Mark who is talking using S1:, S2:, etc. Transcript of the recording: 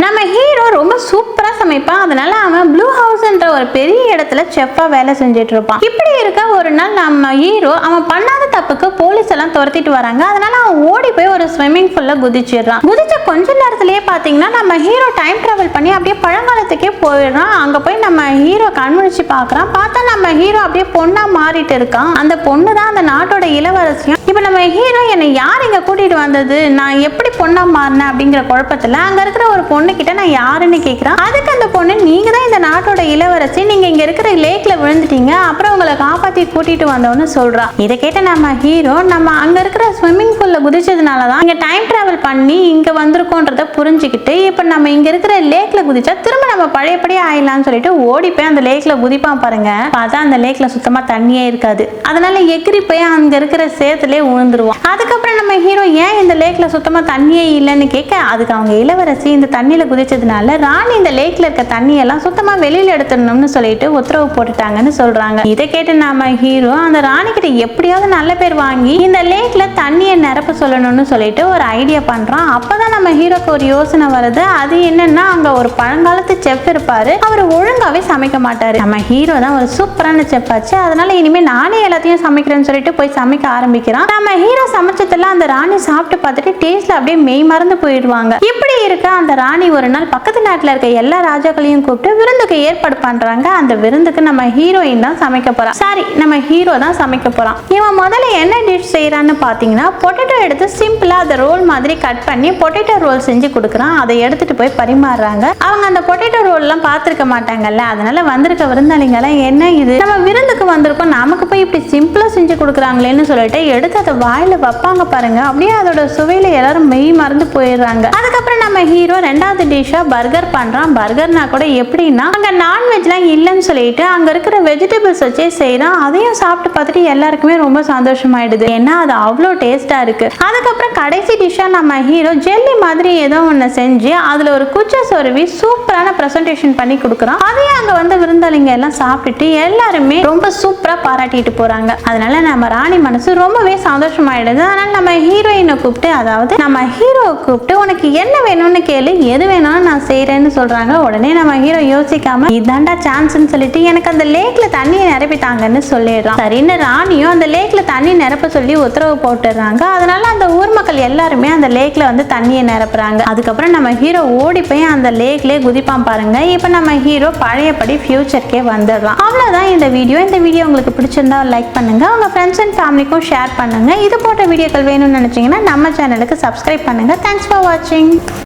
S1: நம்ம ஹீரோ ரொம்ப சூப்பரா சமைப்பான். அதனால அவன் ப்ளூ ஹவுஸ்ன்ற ஒரு பெரிய இடத்துல செஃப்பா வேலை செஞ்சுட்டு இருப்பான். இப்படி இருக்க ஒரு நாள் நம்ம ஹீரோ அவன் பண்ணாத தப்புக்கு போலீஸ் எல்லாம் துரத்திட்டு வராங்க. அதனால அவன் ஓடி போய் ஒரு ஸ்விம்மிங் பூல்ல குதிச்சிடுறான். குதிச்ச கொஞ்ச நேரத்திலேயே பாத்தீங்கன்னா நம்ம ஹீரோ டைம் டிராவல் பண்ணி அப்படியே பழங்காலத்துக்கே போயிடுறான். அங்க போய் நம்ம ஹீரோ கண்முழிச்சு பாக்குறான். பார்த்தா நம்ம ஹீரோ அப்படியே பொண்ணா மாறிட்டு இருக்கான். அந்த பொண்ணு தான் அந்த நாட்டோட இளவரசியும். இப்ப நம்ம ஹீரோ என்னை யார் இங்க கூட்டிட்டு வந்தது, நான் எப்படி பொண்ணா மாறினேன் அப்படிங்கிற குழப்பத்துல அங்க இருக்கிற ஒரு பொண்ணு கிட்ட நான் யாருன்னு கேட்கிறான். அதுக்கு அந்த பொண்ணு, நீங்க தான் இந்த நாட்டோட இளவரசி, நீங்க இங்க இருக்கிற லேக்ல விழுந்துட்டீங்க, அப்புறம் உங்களை காப்பாத்தி கூட்டிட்டு வந்தோன்னு சொல்றா. இதை கேட்ட நம்ம ஹீரோ, நம்ம அங்க இருக்கிற ஸ்விம்மிங் பூல்ல குதிச்சதுனாலதான் இங்க டைம் டிராவல் பண்ணி இங்க வந்திருக்கோன்றத புரிஞ்சுக்கிட்டு இப்ப நம்ம இங்க இருக்கிற லேக்ல குதிச்சா திரும்ப நம்ம பழையபடி ஆயிடலாம்னு சொல்லிட்டு ஓடி போய் அந்த லேக்ல குதிப்பான் பாருங்க. பார்த்தா அந்த லேக்ல சுத்தமா தண்ணியே இருக்காது. அதனால எகிரி போய் அங்க இருக்கிற சேத்துல விழுந்துருவான். அதுக்கப்புறம் நம்ம ஹீரோ ஏன் இந்த லேக்ல சுத்தமா தண்ணியே இல்லைன்னு கேட்க, அதுக்கு அவங்க இளவரசி இந்த தண்ணியில குதிச்சதுனால ராணி இந்த லேக்ல இருக்க தண்ணியெல்லாம் சுத்தமா வெளியில எடுத்துடணும்னு சொல்லிட்டு உத்தரவு போட்டுட்டாங்கன்னு சொல்றாங்க. இதை கேட்டு நம்ம ஹீரோ அந்த ராணி கிட்ட எப்படியாவது நல்ல பேர் வாங்கி இந்த லேக்ல தண்ணியை நிரப்ப சொல்லணும்னு சொல்லிட்டு ஒரு ஐடியா பண்றான். அப்பதான் நம்ம ஹீரோக்கு ஒரு யோசனை வருது. அது என்னன்னா, அங்க ஒரு பழங்காலத்து செஃப் இருப்பாரு. அவர் ஒழுங்காவே சமைக்க மாட்டாரு. நம்ம ஹீரோ தான் ஒரு சூப்பரான செஃப் ஆச்சு. அதனால இனிமே நானே எல்லாத்தையும் சமைக்கிறேன்னு சொல்லிட்டு போய் சமைக்க ஆரம்பிக்கிறான். நம்ம ஹீரோ சமைச்சதெல்லாம் அந்த ராணி சாப்பிட்டு பார்த்துட்டு டேஸ்ட்ல அப்படியே மெய் மறந்து போயிடுவாங்க. இப்படி இருக்க அந்த ராணி ஒரு நாள் பக்கத்து நாட்டுல இருக்க எல்லா ராஜாக்களையும் கூப்பிட்டு விருந்துக்கு ஏற்பாடு பண்றாங்க. அந்த விருந்துக்கு நம்ம ஹீரோயின் தான் சமைக்க போறான். சாரி, நம்ம ஹீரோ தான் சமைக்க போறான். இவன் முதல்ல என்ன டிஷ் செய்யறான்னு பாத்தீங்கன்னா, பொட்டேட்டோ எடுத்து சிம்பிளா அதை ரோல் மாதிரி கட் பண்ணி பொட்டேட்டோ ரோல் செஞ்சு கொடுக்குறான். அதை எடுத்துட்டு போய் பரிமாறுறாங்க. அவங்க அந்த பொட்டேட்டோ ரோல் எல்லாம் பார்த்திருக்க மாட்டாங்கல்ல. அதனால வந்திருக்க விருந்தாளிங்க என்ன இது, நம்ம விருந்துக்கு வந்திருக்கோம், நமக்கு போய் இப்படி சிம்பிளா செஞ்சு கொடுக்குறாங்களேன்னு சொல்லிட்டு எடுத்து அதை வாயில வைப்பாங்க பாருங்க. அப்படியே அதோட சுவையில எல்லாரும் மெய் மறந்து போயிடுறாங்க. அதுக்கப்புறம் நம்ம ஹீரோ ரெண்டாவது டிஷ்ஷா பர்கர் பண்றான். பர்கர்னா கூட எப்படின்னா, அங்க நான்வெஜ்லாம் இல்லைன்னு சொல்லிட்டு அங்க இருக்கிற வெஜிடபிள்ஸ் வச்சே செய்யறான். அதையும் சாப்பிட்டு பார்த்துட்டு எல்லாருக்குமே ரொம்ப சந்தோஷமாயிடுது. ஏன்னா அது அவ்வளோ டேஸ்டா இருக்கு. அதுக்கப்புறம் கடைசி டிஷ்ஷா நம்ம ஹீரோ ஜெல்லி மாதிரி ஏதோ ஒன்று செஞ்சு அதுல ஒரு குச்சை சொருவி சூப்பரான பிரசன்டேஷன் பண்ணி கொடுக்குறான். அதையும் அங்க வந்து விருந்தாளிங்க எல்லாம் சாப்பிட்டுட்டு எல்லாருமே ரொம்ப சூப்பரா பாராட்டிட்டு போறாங்க. அதனால நம்ம ராணி மனசு ரொம்பவே சந்தோஷமாயிடுது. அதனால நம்ம ஹீரோயினை கூப்பிட்டு, அதாவது நம்ம ஹீரோவை கூப்பிட்டு, உனக்கு என்ன வேணும்னு கேளு, எது வேணும்னு நான் செய்யறேன்னு சொல்றாங்க. உடனே நம்ம ஹீரோ யோசிக்காம, இதாண்டா சான்ஸ்ன்னு சொல்லிட்டு எனக்கு அந்த லேக்ல தண்ணியை நிரப்பிட்டாங்கன்னு சொல்லிடுறான். சரின்னு ராணியும் அந்த லேக்ல தண்ணி நிரப்ப சொல்லி உத்தரவு போட்டுடுறாங்க. அதனால அந்த ஊர் மக்கள் எல்லாருமே அந்த லேக்ல வந்து தண்ணியை நிரப்புறாங்க. அதுக்கப்புறம் நம்ம ஹீரோ ஓடி போய் அந்த லேக்லயே குதிப்பான் பாருங்க. இப்ப நம்ம ஹீரோ பழையபடி ஃபியூச்சர்க்கே வந்துடலாம். அவ்வளவுதான் இந்த வீடியோ. இந்த வீடியோ உங்களுக்கு பிடிச்சிருந்தா லைக் பண்ணுங்க, உங்க ஃப்ரெண்ட்ஸ் அண்ட் ஃபேமிலிக்கும் ஷேர் பண்ணுங்க. இது போன்ற வீடியோக்கள் வேணும்னு நினைச்சீங்கன்னா நம்ம சேனலுக்கு சப்ஸ்கிரைப் பண்ணுங்க. தேங்க்ஸ் ஃபார் வாட்சிங்.